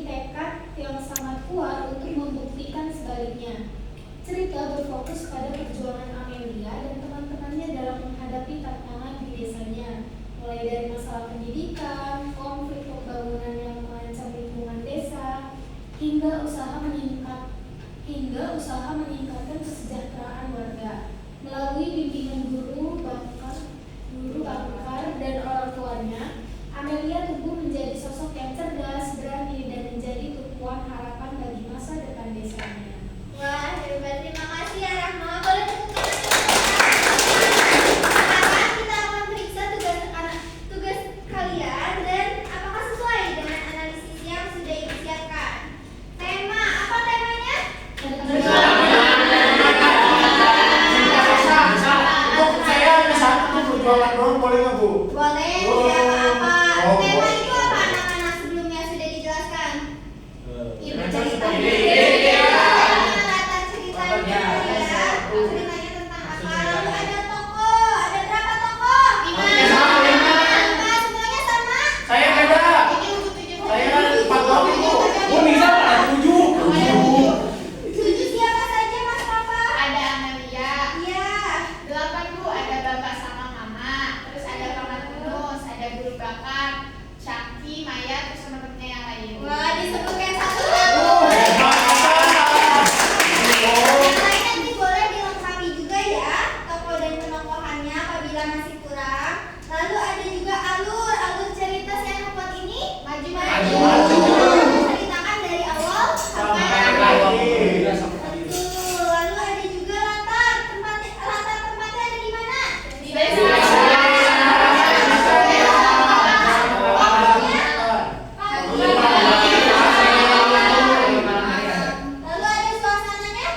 memiliki tekad yang sangat kuat untuk membuktikan sebaliknya. Cerita berfokus pada perjuangan Amelia dan teman-temannya dalam menghadapi tantangan di desanya, mulai dari masalah pendidikan, konflik pembangunan yang mengancam lingkungan desa, hingga usaha meningkatkan kesejahteraan warga. Melalui bimbingan guru bakar dan orang tuanya, Amelia tumbuh menjadi sosok yang cerdas, berani, dan menjadi tumpuan harapan bagi masa depan desanya. Wah, hebat. Terima kasih ya Rahma. Boleh tepuk tangan. Sekarang kita akan periksa tugas kalian dan apakah sesuai dengan analisis yang sudah disiapkan. Tema, apa temanya? Perjuangan doang boleh nggak, Bu? Boleh, tidak apa-apa. Tema itu apa anak-anak sebelumnya sudah dijelaskan? Ibu cerita. Latar ceritanya ya. Ceritanya tentang apa? Lalu ada tokoh. Ada berapa tokoh? 5. Semuanya sama? Saya beda. Saya 4 tahun, Bu. Bu bisa ada 7. 7 siapa saja, Mas Papa? Ada Amelia. Iya. 8 Bu, ada bapak sama mama. Terus ada paman Yunus, ada guru bakar, Syaki, Maya, terus teman-temannya yang lain. Wah, disebutkan satu. Yang lain nanti boleh dilengkapi juga ya, tokoh dan penokohannya apabila masih kurang. Lalu ada juga alur cerita saya membuat ini maju-maju. Menceritakan dari awal sampai akhir. Betul. Lalu ada juga latar tempatnya ada di mana? Di desa. Lalu ada suasananya.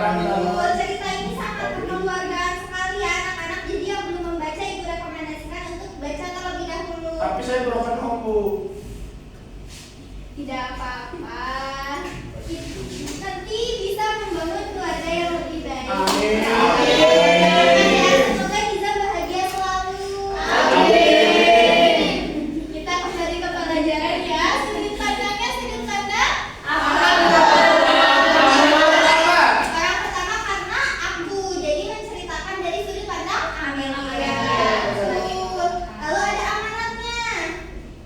Betul, cerita ini sangat berkeluargaan sekali ya anak-anak. Jadi yang belum membaca ibu rekomendasikan untuk baca terlebih dahulu. Tapi saya broken home, Bu. Tidak apa-apa. Nanti bisa membangun keluarga yang lebih baik. Amin. Semoga Giza bahagia selalu. Amin. Kita kembali ke pelajaran ya. Sudut pandangnya sudut pandang orang pertama karena aku jadi menceritakan dari sudut pandang Amelia. Betul. Lalu ada amanatnya.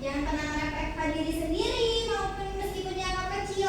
Jangan pernah merepotkan diri sendiri maupun meskipun dianggap kecil.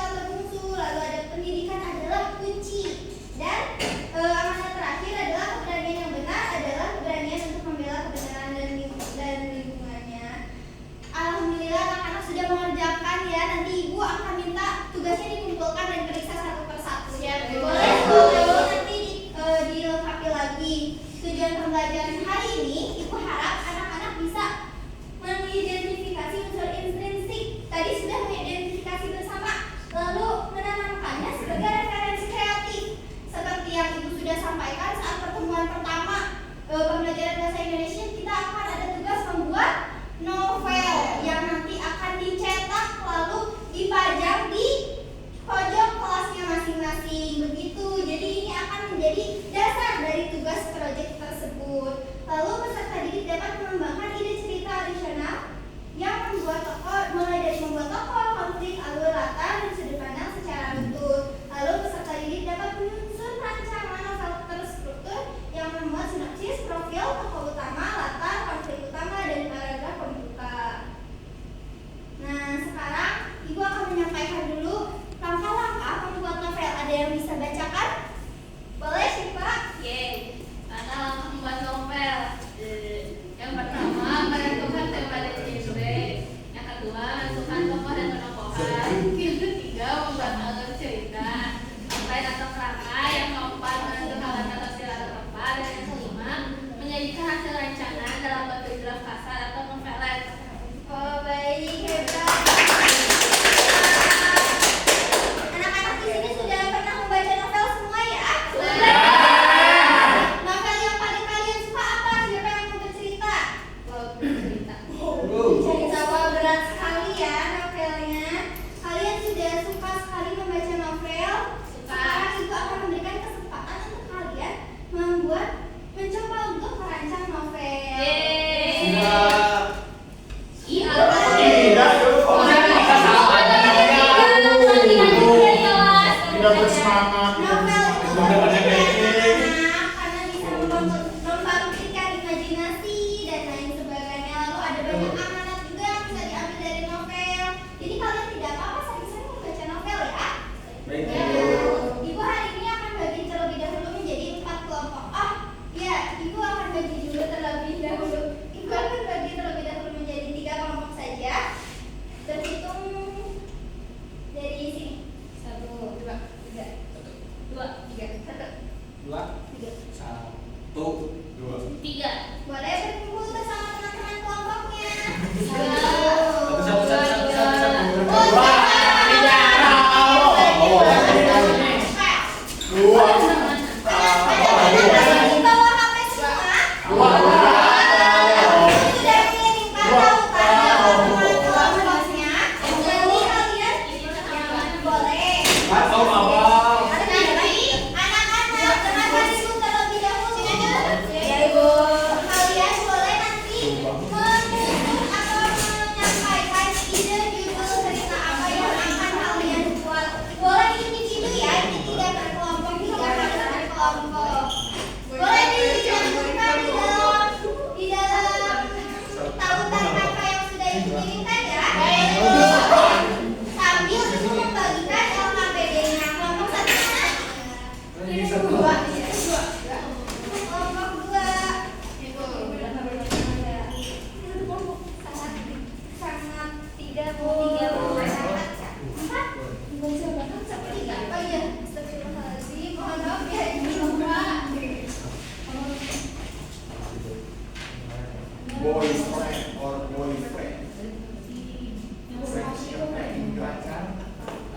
cerita ya. Sambil ibu membagikan LKPD-nya. Kelompok satu mana? Kelompok dua. Sangat tiga sangat empat. Oh iya, astagfirullahaladzim. Mohon maaf ya ibu. Boyfriend or boyfriend.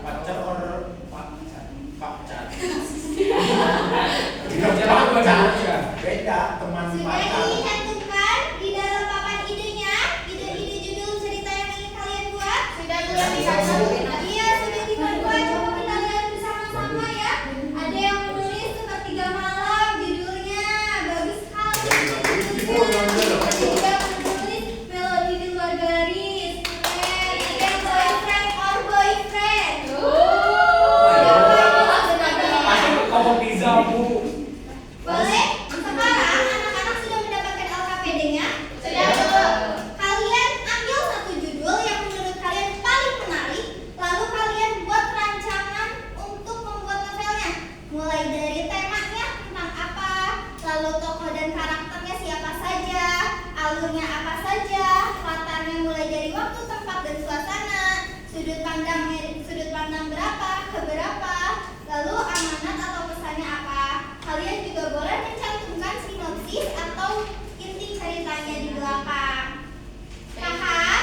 Pacar or pacar. Beda teman Sudah pacar. dicantumkan di dalam papan idenya, ide-ide judul cerita yang ingin kalian buat. Sudah mulai dicatat. Iya, sudah dibuat. Coba kita lihat bersama-sama ya. Ada yang menulis Sepertiga Malam judulnya, bagus sekali. Ada juga menulis Melodi di Luar Garis. Keren. Ada yang boyfriend or boyfriend. Pasti kelompok pizza, Bu. Boleh? Sekarang anak-anak sudah mendapatkan LKPD-nya? Sudah, Bu. Kalian ambil satu judul yang menurut kalian paling menarik, lalu kalian buat rancangan untuk membuat novelnya. Mulai dari temanya tentang apa, lalu tokoh dan karakternya siapa saja, alurnya apa saja, latarnya mulai dari waktu, tempat, dan suasana, sudut pandang berapa ke berapa, lalu amanat atau pesannya apa. Kalian juga boleh mencantumkan sinopsis atau inti ceritanya di belakang. Paham?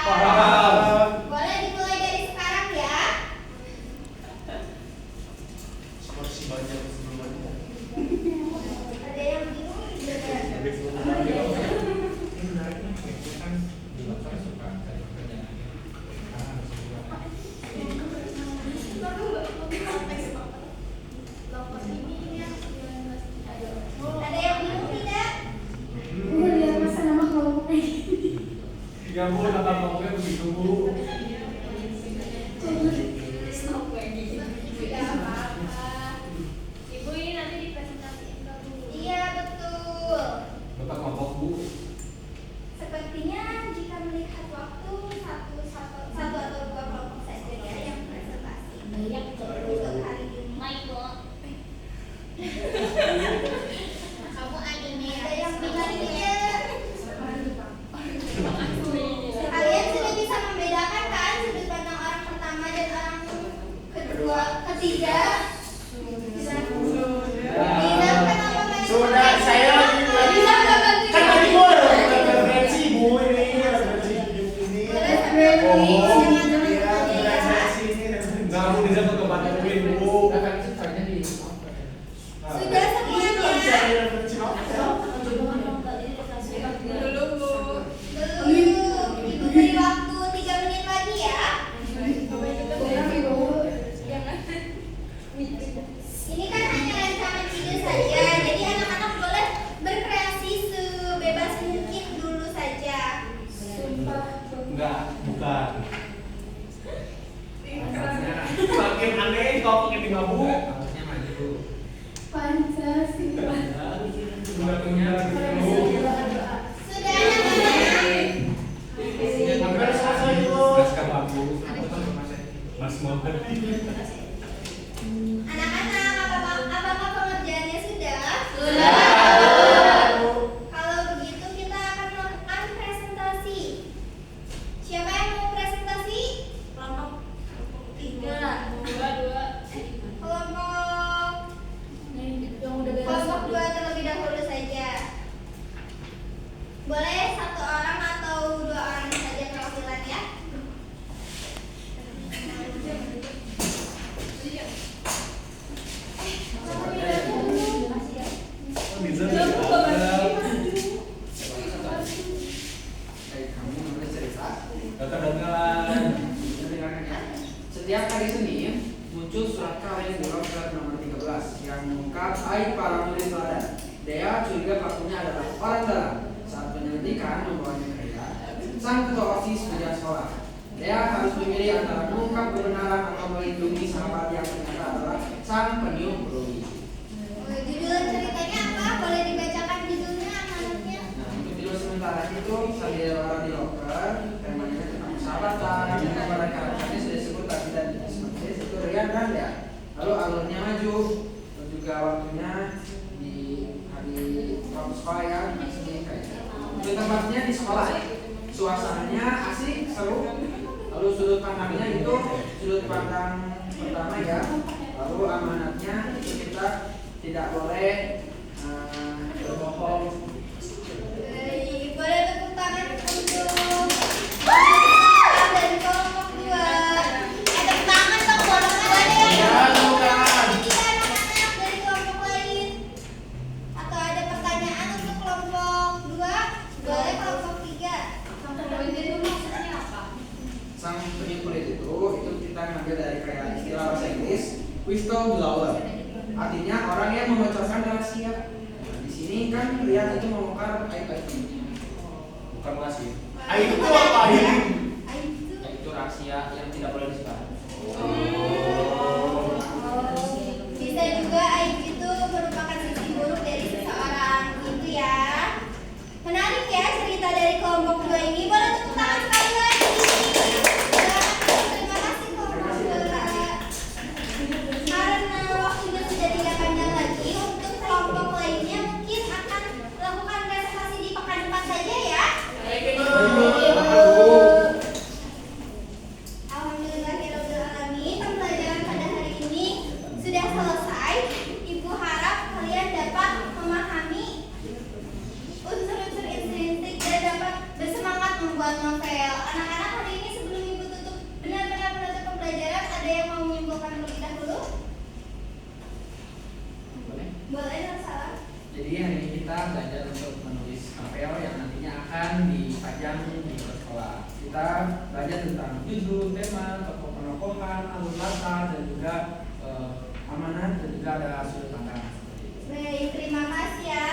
Paham. Boleh dimulai dari sekarang ya. Seperti banyak sebelumnya. Ada yang bingung juga. Ada yang bingung tidak? Ya Bu, nama kelompoknya begitu Bu. Tidak apa-apa. Ibu ini nanti dipresentasikan ke Bu. Iya betul. Bapak kelompok Bu. Sepertinya jika melihat waktu satu atau dua kelompok saja ya yang presentasi untuk hari ini. Kamu anime Ada yang bingung tidak? Kalian sudah bisa membedakan kan sudut pandang orang pertama dan orang kedua, ketiga? Bisa kenapa banyak? Sudah, saya lagi Bisa nggak bantu? kan tadi Bu ada referensi Bu ini, referensi video ini. Boleh sambil tulis, jangan Iya, referensi ini. Enggak Bu, bisa kebantuin Bu. Sudah semuanya? Cari referensi novel. Belum. Ibu beri waktu 3 menit lagi ya. Ini kan hanya rancangan ide saja, jadi anak-anak boleh berkreasi sebebas mungkin dulu saja. Enggak, bukan. Makin aneh kalau pakai tiga Bu. Pancasila. Sudah punya Bu. Sudah anak-anak? Hampir selesai itu. Mas mau Anak-anak, apakah pengerjaannya sudah? Kalau begitu kita akan melakukan presentasi. Siapa yang mau presentasi? Kelompok 3. Kelompok 2 terlebih dahulu saja. Boleh 1 orang atau 2 orang saja perwakilan ya. Setiap hari Senin muncul surat kabar di surat nomor 13 yang mengungkap aib para murid teladan. Dea curiga pelakunya adalah orang dalam. Saat penyelidikan membawanya ke Dea, sang ketua OSIS meja sekolah. Dea harus memilih antara mengungkap kebenaran atau melindungi sahabat yang ternyata adalah sang peniup peluit. Judul ceritanya apa? Boleh dibacakan judulnya anak-anaknya? Nah, untuk tidur sementara itu sambil di loker, temanya tentang persahabatan, gambaran karakternya sudah disebut tadi dan seperti itu Rian dan ya. Lalu alurnya maju, lalu juga waktunya di hari waktu sekolah ya, di sini kayak gitu. Untuk tempatnya di sekolah, suasananya asik, seru. Lalu sudut pandangnya itu sudut pandang pertama ya. Lalu amanatnya itu kita tidak boleh berbohong. Baik, boleh tepuk tangan untuk dari kelompok 2. Tepuk tangan dong kelompok 2 deh. Ya, tepuk tangan. Kita anak-anak dari kelompok lain. Atau ada pertanyaan untuk kelompok 2? Boleh kelompok 3. Itu maksudnya apa? Sang penyulit itu kita ngambil dari kayak istilah bahasa Inggris whistleblower. Artinya orang yang membocorkan rahasia. Nah, di sini kan Rian itu membongkar aib-aib. Bukan rahasia. Aib itu apa? Aib. Itu rahasia yang tidak boleh disebar. Bisa juga aib itu merupakan sisi buruk dari seseorang itu ya. Menarik ya cerita dari kelompok 2 ini. Boleh tepuk tangan sekali lagi. Terima kasih kelompok 2. Karena waktunya sudah tidak panjang lagi, untuk kelompok lainnya mungkin akan melakukan reservasi di pekan depan saja ya. Alhamdulillahirrahmanirrahim. Pembelajaran pada hari ini sudah selesai. Ibu harap kalian dapat memahami unsur-unsur intrinsik dan dapat bersemangat membuat novel. Anak-anak, hari ini sebelum ibu tutup benar-benar menutup pembelajaran, ada yang mau menyimpulkan terlebih dahulu? Boleh? Boleh, dan salah. Jadi hari ini kita belajar untuk menulis novel yang nantinya akan dipajang di sekolah. Kita belajar tentang judul, tema, tokoh penokohan, alur latar, dan juga amanat, dan juga ada sudut pandang. Baik, terima kasih ya.